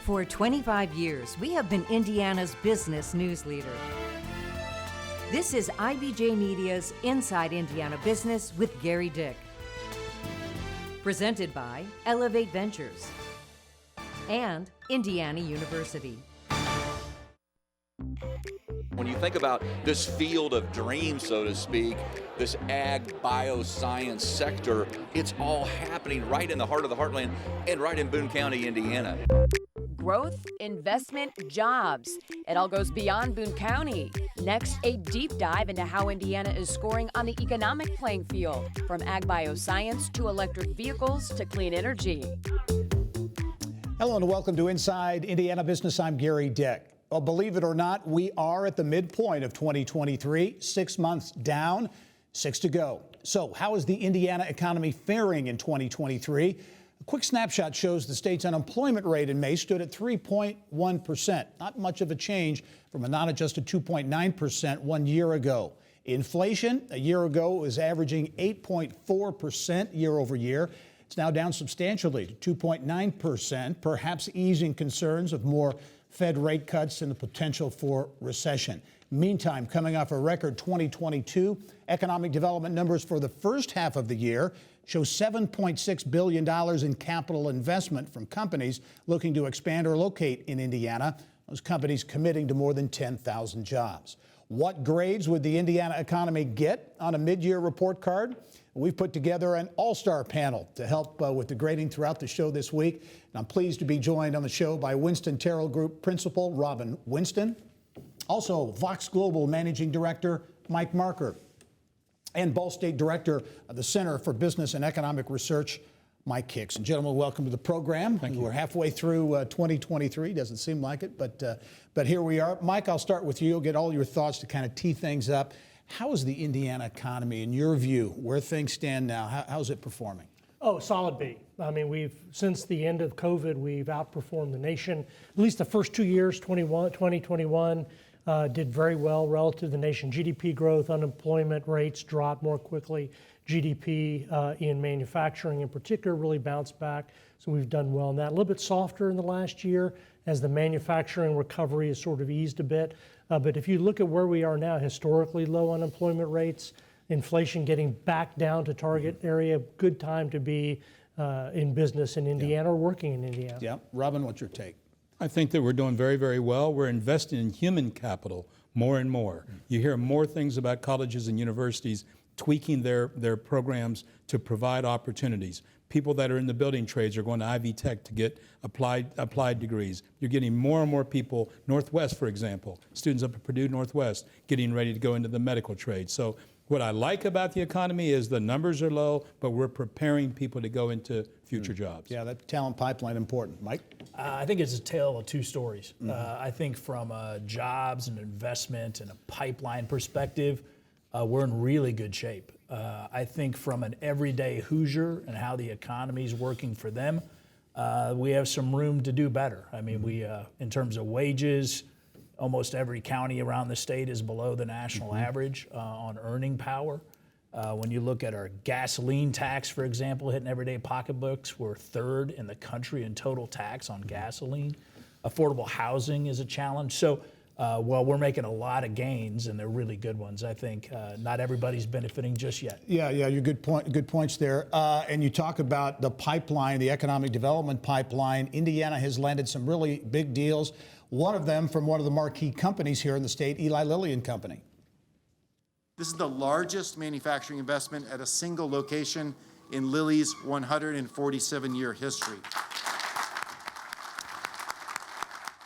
For 25 years, we have been Indiana's business news leader. This is IBJ Media's Inside Indiana Business with Gerry Dick. Presented by Elevate Ventures and Indiana University. When you think about this field of dreams, so to speak, this ag bioscience sector, it's all happening right in the heart of the heartland and right in Boone County, Indiana. Growth, investment, jobs. It all goes beyond Boone County. Next, a deep dive into how Indiana is scoring on the economic playing field, from ag bioscience to electric vehicles to clean energy. Hello and welcome to Inside Indiana Business. I'm Gerry Dick. Well, believe it or not, we are at the midpoint of 2023, 6 months down, 6 to go. So how is the Indiana economy faring in 2023? A quick snapshot shows the state's unemployment rate in May stood at 3.1%. Not much of a change from a non-adjusted 2.9% 1 year ago. Inflation a year ago was averaging 8.4% year over year. It's now down substantially to 2.9%, perhaps easing concerns of more Fed rate cuts and the potential for recession. Meantime, coming off a record 2022, economic development numbers for the first half of the year show $7.6 billion in capital investment from companies looking to expand or locate in Indiana. Those companies committing to more than 10,000 jobs. What grades would the Indiana economy get on a mid-year report card? We've put together an all-star panel to help with the grading throughout the show this week. And I'm pleased to be joined on the show by Winston Terrell Group Principal Robin Winston. Also, Vox Global Managing Director Mike Marker. And Ball State Director of the Center for Business and Economic Research, Mike Hicks. And gentlemen, welcome to the program. Thank you. We're halfway through 2023. Doesn't seem like it, but here we are. Mike, I'll start with you. You'll get all your thoughts to kind of tee things up. How is the Indiana economy, in your view, where things stand now? How's it performing? Oh, solid B. I mean, since the end of COVID, we've outperformed the nation. At least the first 2 years, 2021, did very well relative to the nation. GDP growth, unemployment rates dropped more quickly. GDP in manufacturing in particular really bounced back. So we've done well in that. A little bit softer in the last year as the manufacturing recovery has sort of eased a bit. But if you look at where we are now, historically low unemployment rates, inflation getting back down to target area, good time to be in business in Indiana or working in Indiana. Yeah. Robin, what's your take? I think that we're doing very, very well. We're investing in human capital more and more. You hear more things about colleges and universities tweaking their programs to provide opportunities. People that are in the building trades are going to Ivy Tech to get applied degrees. You're getting more and more people, Northwest, for example, students up at Purdue Northwest, getting ready to go into the medical trade. So what I like about the economy is the numbers are low, but we're preparing people to go into future jobs. Yeah, that talent pipeline important. Mike? I think it's a tale of two stories. I think from jobs and investment and a pipeline perspective, we're in really good shape. I think from an everyday Hoosier and how the economy is working for them, we have some room to do better. I mean, we in terms of wages, almost every county around the state is below the national average on earning power. When you look at our gasoline tax, for example, hitting everyday pocketbooks, we're third in the country in total tax on gasoline. Affordable housing is a challenge. So while we're making a lot of gains, and they're really good ones, I think not everybody's benefiting just yet. Yeah, you're good points there. And you talk about the pipeline, the economic development pipeline. Indiana has landed some really big deals. One of them from one of the marquee companies here in the state, Eli Lilly and Company. This is the largest manufacturing investment at a single location in Lilly's 147-year history.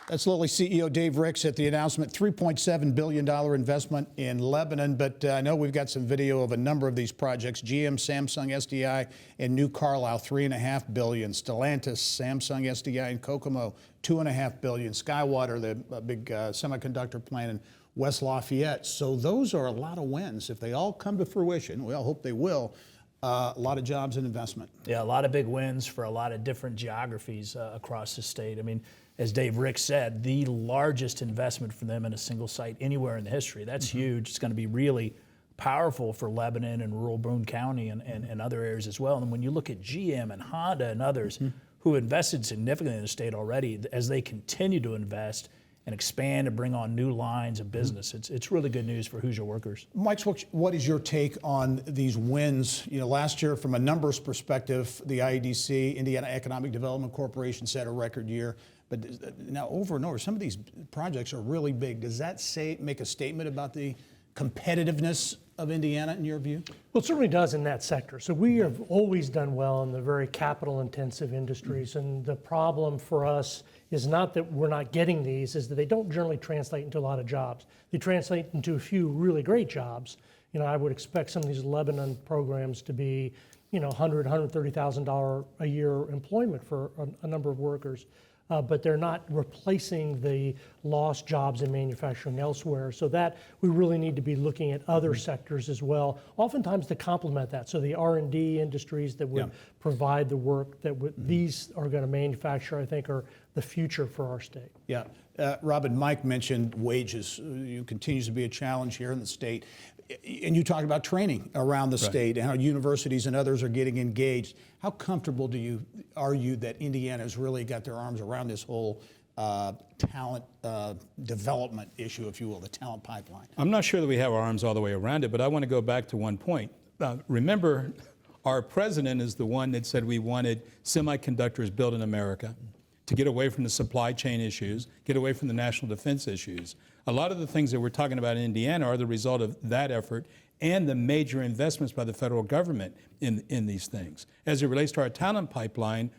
That's Lilly CEO Dave Ricks at the announcement, $3.7 billion investment in Lebanon. But I know we've got some video of a number of these projects. GM, Samsung, SDI, and New Carlisle, $3.5 billion. Stellantis, Samsung, SDI, and Kokomo, $2.5 billion. Skywater, the big semiconductor plant in West Lafayette. So those are a lot of wins. If they all come to fruition, we all hope they will, a lot of jobs and investment. Yeah, a lot of big wins for a lot of different geographies across the state. I mean, as Dave Ricks said, the largest investment for them in a single site anywhere in the history. That's huge. It's going to be really powerful for Lebanon and rural Boone County and other areas as well. And when you look at GM and Honda and others, who invested significantly in the state already, as they continue to invest and expand and bring on new lines of business. It's really good news for Hoosier workers. Mike, what is your take on these wins? You know, last year, from a numbers perspective, the IEDC, Indiana Economic Development Corporation, set a record year. But now, over and over, some of these projects are really big. Does that make a statement about the competitiveness of Indiana, in your view? Well, it certainly does in that sector. So we have always done well in the very capital-intensive industries, and the problem for us is not that we're not getting these, is that they don't generally translate into a lot of jobs. They translate into a few really great jobs. You know, I would expect some of these Lebanon programs to be, you know, $100,000, $130,000 a year employment for a number of workers. But they're not replacing the lost jobs in manufacturing elsewhere. So that we really need to be looking at other sectors as well, oftentimes to complement that. So the R&D industries that would provide the work that these are going to manufacture, I think, are the future for our state. Yeah. Robin, Mike mentioned wages. Continues to be a challenge here in the state. And you talked about training around the state and how universities and others are getting engaged. How comfortable are you that Indiana's really got their arms around this whole talent development issue, if you will, the talent pipeline? I'm not sure that we have our arms all the way around it, but I want to go back to one point. Remember, our president is the one that said we wanted semiconductors built in America to get away from the supply chain issues, get away from the national defense issues. A lot of the things that we're talking about in Indiana are the result of that effort and the major investments by the federal government in these things. As it relates to our talent pipeline,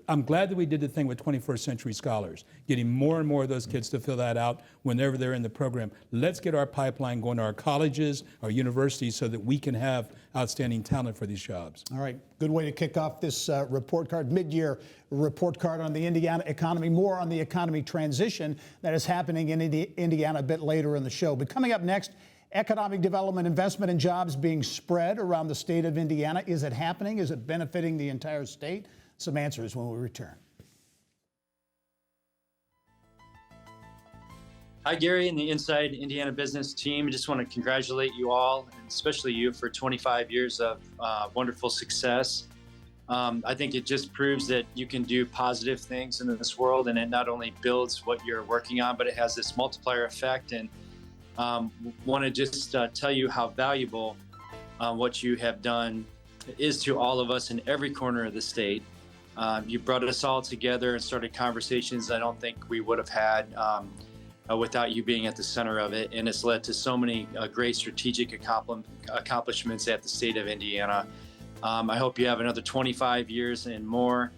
I'm glad that we did the thing with 21st Century Scholars, getting more and more of those kids to fill that out whenever they're in the program. Let's get our pipeline going to our colleges, our universities, so that we can have outstanding talent for these jobs. All right, good way to kick off this report card, mid-year report card on the Indiana economy. More on the economy transition that is happening in Indiana a bit later in the show. But coming up next, economic development, investment, and jobs being spread around the state of Indiana. Is it happening? Is it benefiting the entire state? Some answers when we return. Hi, Gary and the Inside Indiana Business team. I just want to congratulate you all, and especially you, for 25 years of wonderful success. I think it just proves that you can do positive things in this world, and it not only builds what you're working on, but it has this multiplier effect. And want to just tell you how valuable what you have done is to all of us in every corner of the state. You brought us all together and started conversations I don't think we would have had without you being at the center of it. And it's led to so many great strategic accomplishments at the state of Indiana. I hope you have another 25 years and more.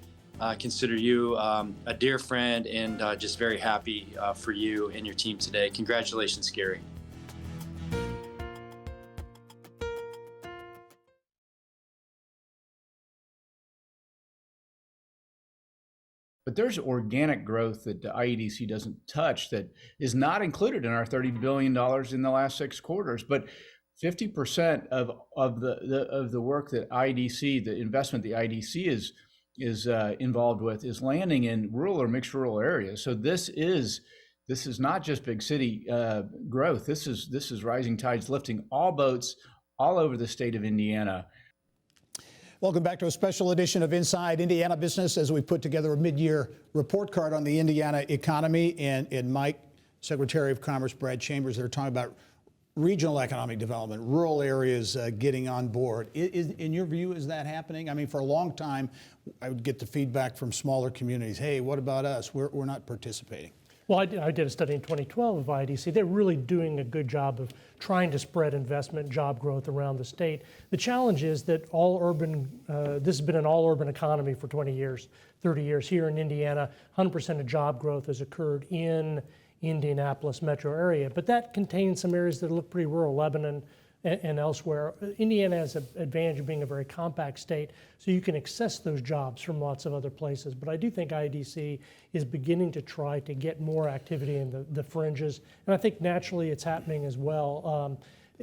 Consider you a dear friend, and just very happy for you and your team today. Congratulations, Gerry. But there's organic growth that the IEDC doesn't touch that is not included in our $30 billion in the last 6 quarters. But 50% of the work that IEDC, the investment the IEDC is involved with, is landing in rural or mixed rural areas. So this is not just big city growth. This is rising tides lifting all boats all over the state of Indiana. Welcome back to a special edition of Inside Indiana Business as we put together a mid-year report card on the Indiana economy. And Mike, Secretary of Commerce Brad Chambers, they're talking about regional economic development, rural areas getting on board. In your view, is that happening? I mean, for a long time, I would get the feedback from smaller communities, hey, what about us? We're not participating. Well, I did a study in 2012 of IDC. They're really doing a good job of trying to spread investment, job growth around the state. The challenge is that this has been an all urban economy for 20 years, 30 years. Here in Indiana, 100% of job growth has occurred in Indianapolis metro area, but that contains some areas that look pretty rural, Lebanon and elsewhere. Indiana has an advantage of being a very compact state, so you can access those jobs from lots of other places. But I do think IDC is beginning to try to get more activity in the fringes, and I think naturally it's happening as well.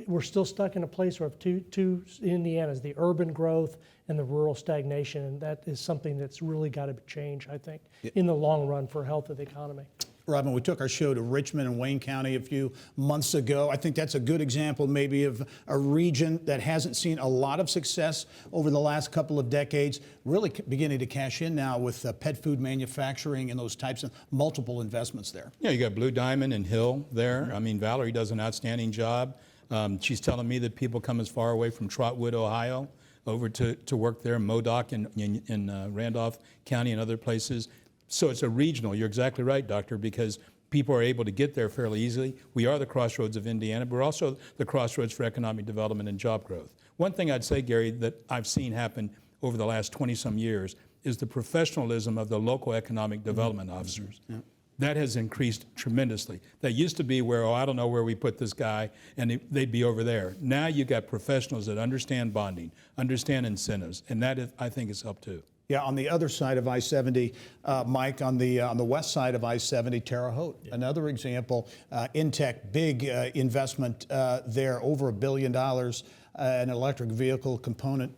We're still stuck in a place where two Indianas, the urban growth and the rural stagnation, and that is something that's really got to change, I think, in the long run for health of the economy. Robin, we took our show to Richmond and Wayne County a few months ago. I think that's a good example maybe of a region that hasn't seen a lot of success over the last couple of decades, really beginning to cash in now with pet food manufacturing and those types of multiple investments there. Yeah, you got Blue Diamond and Hill there. I mean, Valerie does an outstanding job. She's telling me that people come as far away from Trotwood, Ohio, over to work there, Modoc in Randolph County and other places. So it's a regional. You're exactly right, Doctor, because people are able to get there fairly easily. We are the crossroads of Indiana, but we're also the crossroads for economic development and job growth. One thing I'd say, Gary, that I've seen happen over the last 20-some years is the professionalism of the local economic development officers. Yeah. That has increased tremendously. That used to be where, oh, I don't know where we put this guy, and they'd be over there. Now you've got professionals that understand bonding, understand incentives, and that, I think, has helped too. Yeah, on the other side of I-70, Mike, on the west side of I-70, Terre Haute, another example. Intech, big investment there, over $1 billion, an electric vehicle component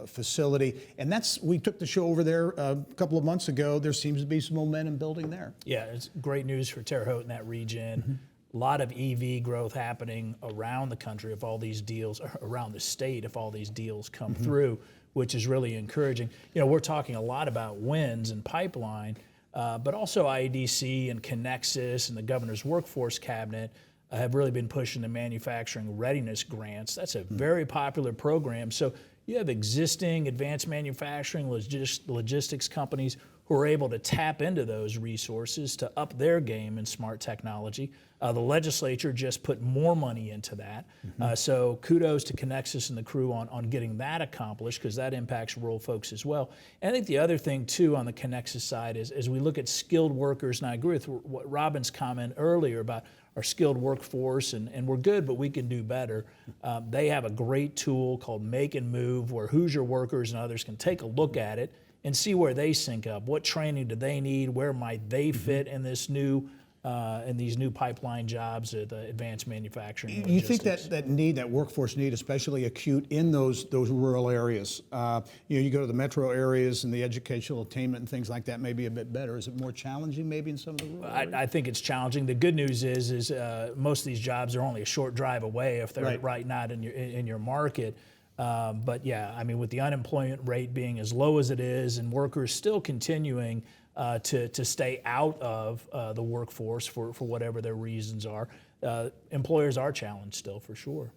facility. And we took the show over there a couple of months ago. There seems to be some momentum building there. Yeah, it's great news for Terre Haute in that region. Mm-hmm. A lot of EV growth happening around the country if all these deals, around the state if all these deals come through, which is really encouraging. You know, we're talking a lot about wins and pipeline, but also IEDC and Connexus and the governor's workforce cabinet have really been pushing the manufacturing readiness grants. That's a very popular program. So you have existing advanced manufacturing logistics companies who are able to tap into those resources to up their game in smart technology. The legislature just put more money into that. So kudos to Connexus and the crew on getting that accomplished, because that impacts rural folks as well. And I think the other thing too on the Connexus side is, as we look at skilled workers, and I agree with what Robin's comment earlier about our skilled workforce, and we're good, but we can do better. They have a great tool called Make and Move, where Hoosier workers and others can take a look at it and see where they sync up. What training do they need? Where might they fit in this new, in these new pipeline jobs, the advanced manufacturing? You think that workforce need, especially acute in those rural areas? You go to the metro areas and the educational attainment and things like that may be a bit better. Is it more challenging maybe in some of the rural areas? I think it's challenging. The good news is most of these jobs are only a short drive away if they're not in your market. But yeah, I mean, with the unemployment rate being as low as it is and workers still continuing to stay out of the workforce for whatever their reasons are, employers are challenged still for sure.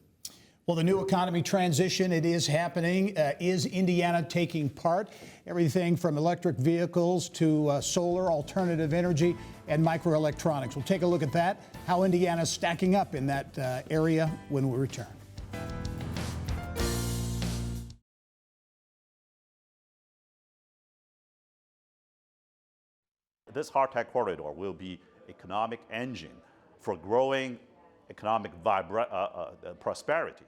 Well, the new economy transition, it is happening. Is Indiana taking part? Everything from electric vehicles to solar, alternative energy, and microelectronics. We'll take a look at that, how Indiana's stacking up in that area when we return. This hard-tech corridor will be economic engine for growing economic prosperity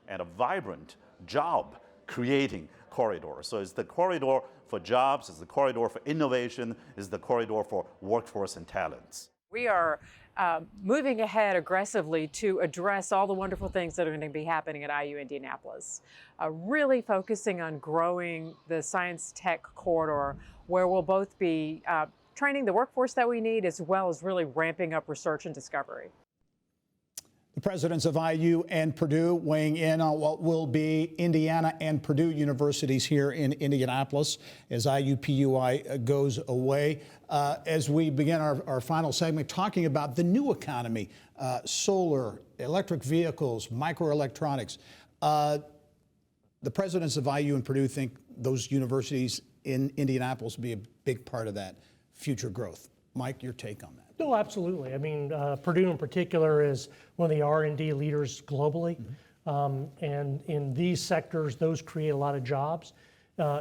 and a vibrant job-creating corridor. So it's the corridor for jobs, it's the corridor for innovation, it's the corridor for workforce and talents. We are moving ahead aggressively to address all the wonderful things that are going to be happening at IU Indianapolis. Really focusing on growing the science tech corridor, where we'll both be training the workforce that we need, as well as really ramping up research and discovery. The presidents of IU and Purdue weighing in on what will be Indiana and Purdue universities here in Indianapolis as IUPUI goes away. As we begin our final segment, talking about the new economy, solar, electric vehicles, microelectronics. The presidents of IU and Purdue think those universities in Indianapolis will be a big part of that future growth. Mike, your take on that? No, absolutely. I mean, Purdue in particular is one of the R&D leaders globally. And in these sectors, those create a lot of jobs.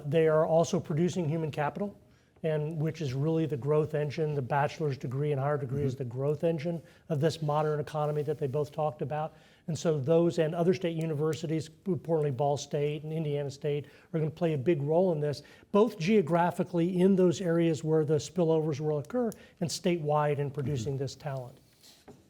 They are also producing human capital, and which is really the growth engine. The bachelor's degree and higher degree is the growth engine of this modern economy that they both talked about. And so those and other state universities, importantly Ball State and Indiana State, are going to play a big role in this, both geographically in those areas where the spillovers will occur and statewide in producing this talent.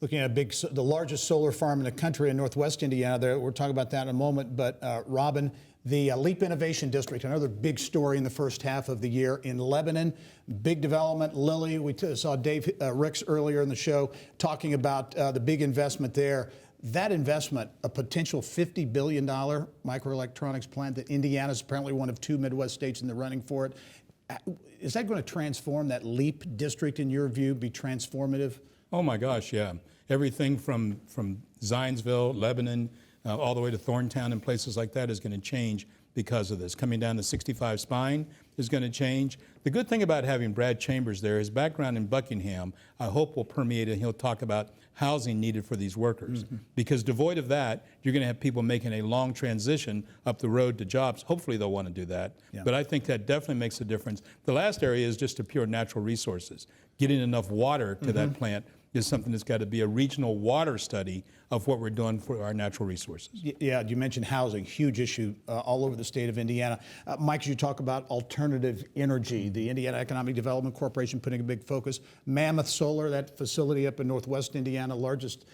Looking at the largest solar farm in the country in northwest Indiana, we'll talk about that in a moment, but Robin, The LEAP Innovation District, another big story in the first half of the year in Lebanon. Big development. Lily, we saw Dave Ricks earlier in the show talking about the big investment there. That investment, a potential $50 billion microelectronics plant that Indiana's apparently one of 2 Midwest states in the running for it. Is that going to transform that LEAP district, in your view, be transformative? Oh, my gosh, yeah. Everything from Zionsville, Lebanon, all the way to Thorntown and places like that is going to change because of this. Coming down the 65 spine is going to change. The good thing about having Brad Chambers there, his background in Buckingham, I hope will permeate, and he'll talk about housing needed for these workers. Because devoid of that, you're going to have people making a long transition up the road to jobs. Hopefully they'll want to do that. Yeah. But I think that definitely makes a difference. The last area is just the pure natural resources. Getting enough water to that plant is something that's got to be a regional water study of what we're doing for our natural resources. Yeah, you mentioned housing, huge issue all over the state of Indiana. Mike, as you talk about alternative energy, the Indiana Economic Development Corporation putting a big focus. Mammoth Solar, that facility up in northwest Indiana, largest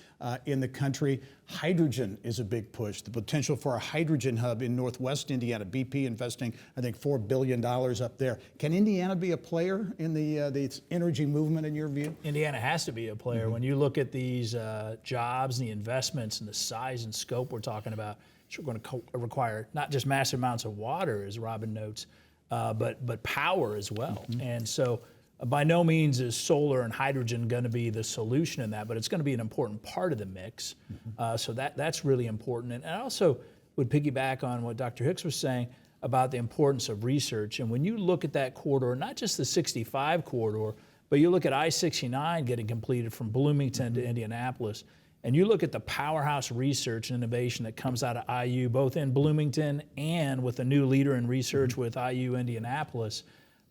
in the country. Hydrogen is a big push. The potential for a hydrogen hub in northwest Indiana. BP investing, I think, $4 billion up there. Can Indiana be a player in the energy movement, in your view? Indiana has to be a player. When you look at these jobs and the investments and the size and scope we're talking about, it's going to require not just massive amounts of water, as Robin notes, but power as well. And so by no means is solar and hydrogen going to be the solution in that, but it's going to be an important part of the mix. So that's really important. And I also would piggyback on what Dr. Hicks was saying about the importance of research. And when you look at that corridor, not just the 65 corridor, but you look at I-69 getting completed from Bloomington to Indianapolis, and you look at the powerhouse research and innovation that comes out of IU, both in Bloomington and with a new leader in research with IU Indianapolis,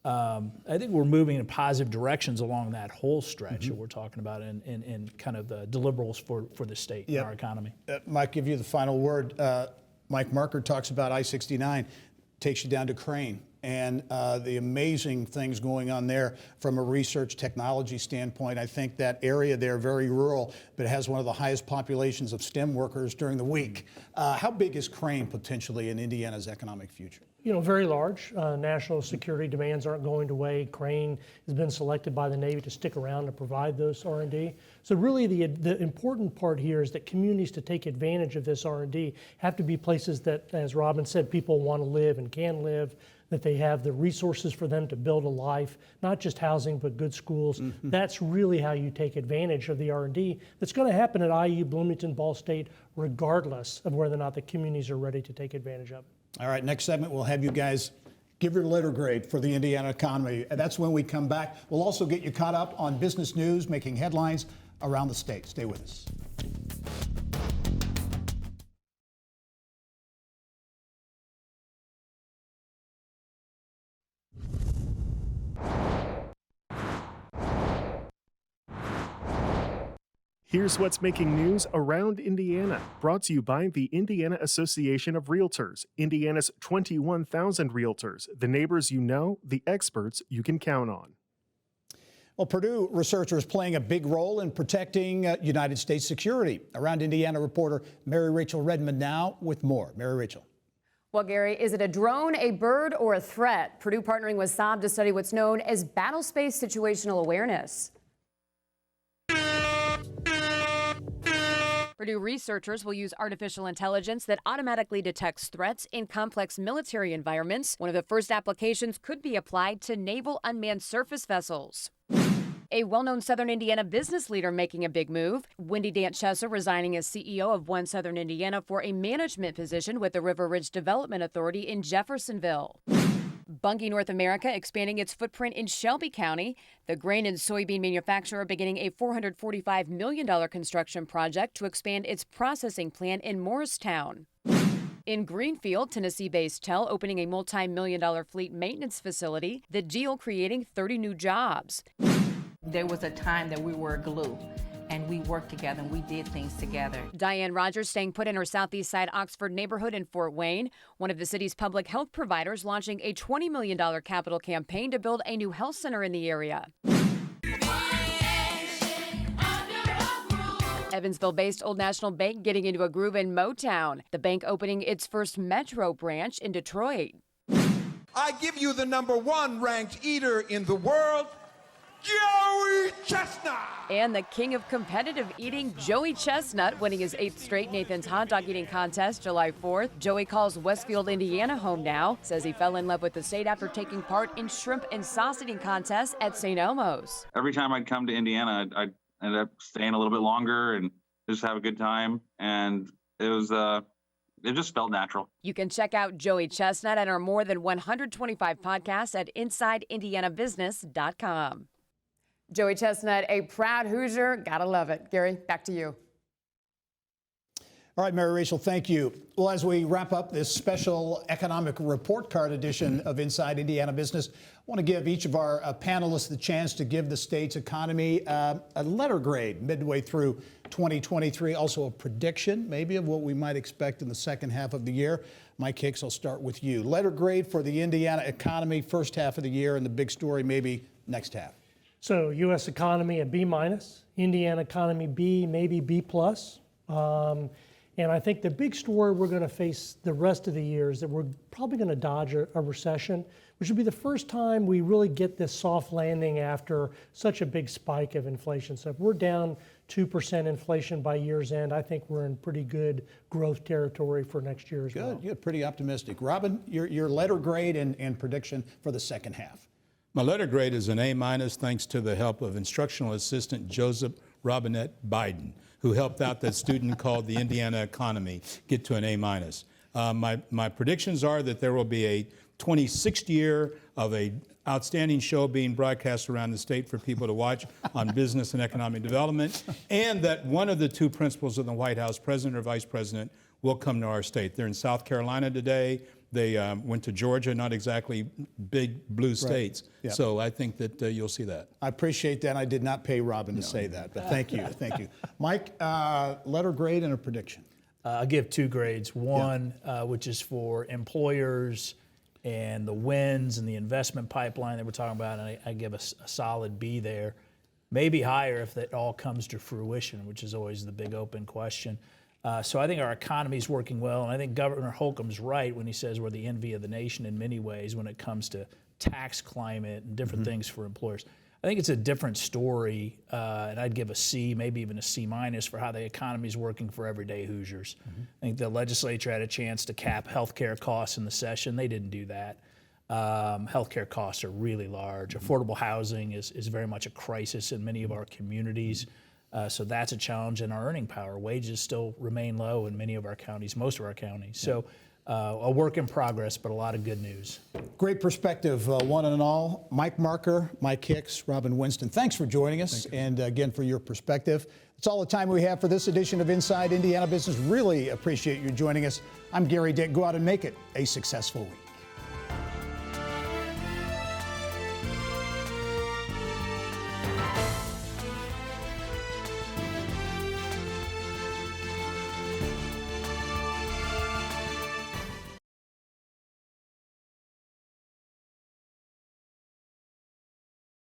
I think we're moving in positive directions along that whole stretch that we're talking about in kind of the deliverables for the state and our economy. Mike, give you the final word. Mike Marker talks about I-69, takes you down to Crane, and the amazing things going on there from a research technology standpoint. I think that area there, very rural, but has one of the highest populations of STEM workers during the week. How big is Crane potentially in Indiana's economic future? You know, very large. National security demands aren't going away. Crane has been selected by the Navy to stick around and provide those R&D. So really the important part here is that communities, to take advantage of this R&D, have to be places that, as Robin said, people want to live and can live, that they have the resources for them to build a life, not just housing, but good schools. That's really how you take advantage of the R&D that's going to happen at IU, Bloomington, Ball State, regardless of whether or not the communities are ready to take advantage of it. All right, next segment, we'll have you guys give your letter grade for the Indiana economy. And that's when we come back. We'll also get you caught up on business news making headlines around the state. Stay with us. Here's what's making news around Indiana, brought to you by the Indiana Association of Realtors, Indiana's 21,000 realtors, the neighbors you know, the experts you can count on. Well, Purdue researchers playing a big role in protecting United States security. Around Indiana reporter Mary Rachel Redmond now with more. Mary Rachel. Well, Gary, is it a drone, a bird, or a threat? Purdue partnering with Saab to study what's known as battle space situational awareness. Purdue researchers will use artificial intelligence that automatically detects threats in complex military environments. One of the first applications could be applied to naval unmanned surface vessels. A well-known Southern Indiana business leader making a big move. Wendy Dant-Chesser resigning as CEO of One Southern Indiana for a management position with the River Ridge Development Authority in Jeffersonville. Bunge North America expanding its footprint in Shelby County. The grain and soybean manufacturer beginning a $445 million construction project to expand its processing plant in Morristown. In Greenfield, Tennessee-based TEL opening a multi-million-dollar fleet maintenance facility. The deal creating 30 new jobs. There was a time that we were glue, and we worked together and we did things together. Diane Rogers staying put in her Southeast Side Oxford neighborhood in Fort Wayne. One of the city's public health providers launching a $20 million capital campaign to build a new health center in the area. Evansville-based Old National Bank getting into a groove in Motown. The bank opening its first Metro branch in Detroit. I give you the #1 ranked eater in the world, Joey Chestnut. And the king of competitive eating, Joey Chestnut, winning his 8th straight Nathan's Hot Dog Eating Contest July 4th. Joey calls Westfield, Indiana home now. Says he fell in love with the state after taking part in shrimp and sauce eating contests at St. Elmo's. Every time I'd come to Indiana, I'd end up staying a little bit longer and just have a good time. And it just felt natural. You can check out Joey Chestnut and our more than 125 podcasts at InsideIndianaBusiness.com. Joey Chestnut, a proud Hoosier. Gotta love it. Gary, back to you. All right, Mary Rachel, thank you. Well, as we wrap up this special economic report card edition of Inside Indiana Business, I want to give each of our panelists the chance to give the state's economy a letter grade midway through 2023. Also a prediction, maybe, of what we might expect in the second half of the year. Mike Hicks, I'll start with you. Letter grade for the Indiana economy first half of the year, and the big story maybe next half. So U.S. economy a B-, Indiana economy B, maybe B+. And I think the big story we're going to face the rest of the year is that we're probably going to dodge a recession, which would be the first time we really get this soft landing after such a big spike of inflation. So if we're down 2% inflation by year's end, I think we're in pretty good growth territory for next year as well. Good, pretty optimistic. Robin, your letter grade and prediction for the second half. My letter grade is an A- thanks to the help of instructional assistant Joseph Robinette Biden, who helped out that student called the Indiana economy get to an A-. My predictions are that there will be a 26th year of a outstanding show being broadcast around the state for people to watch on business and economic development, and that one of the two principals of the White House, president or vice president, will come to our state. They're in South Carolina today. They went to Georgia, not exactly big blue states. Right. Yep. So I think that you'll see that. I appreciate that. I did not pay Robin to say that, but thank you. Thank you. Mike, letter grade and a prediction. I'll give 2 grades. One, which is for employers and the wins and the investment pipeline that we're talking about, and I give a solid B there. Maybe higher if that all comes to fruition, which is always the big open question. So I think our economy is working well, and I think Governor Holcomb's right when he says we're the envy of the nation in many ways when it comes to tax climate and different things for employers. I think it's a different story, and I'd give a C, maybe even a C- for how the economy is working for everyday Hoosiers. I think the legislature had a chance to cap healthcare costs in the session. They didn't do that. Healthcare costs are really large. Affordable housing is very much a crisis in many of our communities. So that's a challenge in our earning power. Wages still remain low in many of our counties, most of our counties. So a work in progress, but a lot of good news. Great perspective, one and all. Mike Marker, Mike Hicks, Robin Winston, thanks for joining us, and again for your perspective. That's all the time we have for this edition of Inside Indiana Business. Really appreciate you joining us. I'm Gerry Dick. Go out and make it a successful week.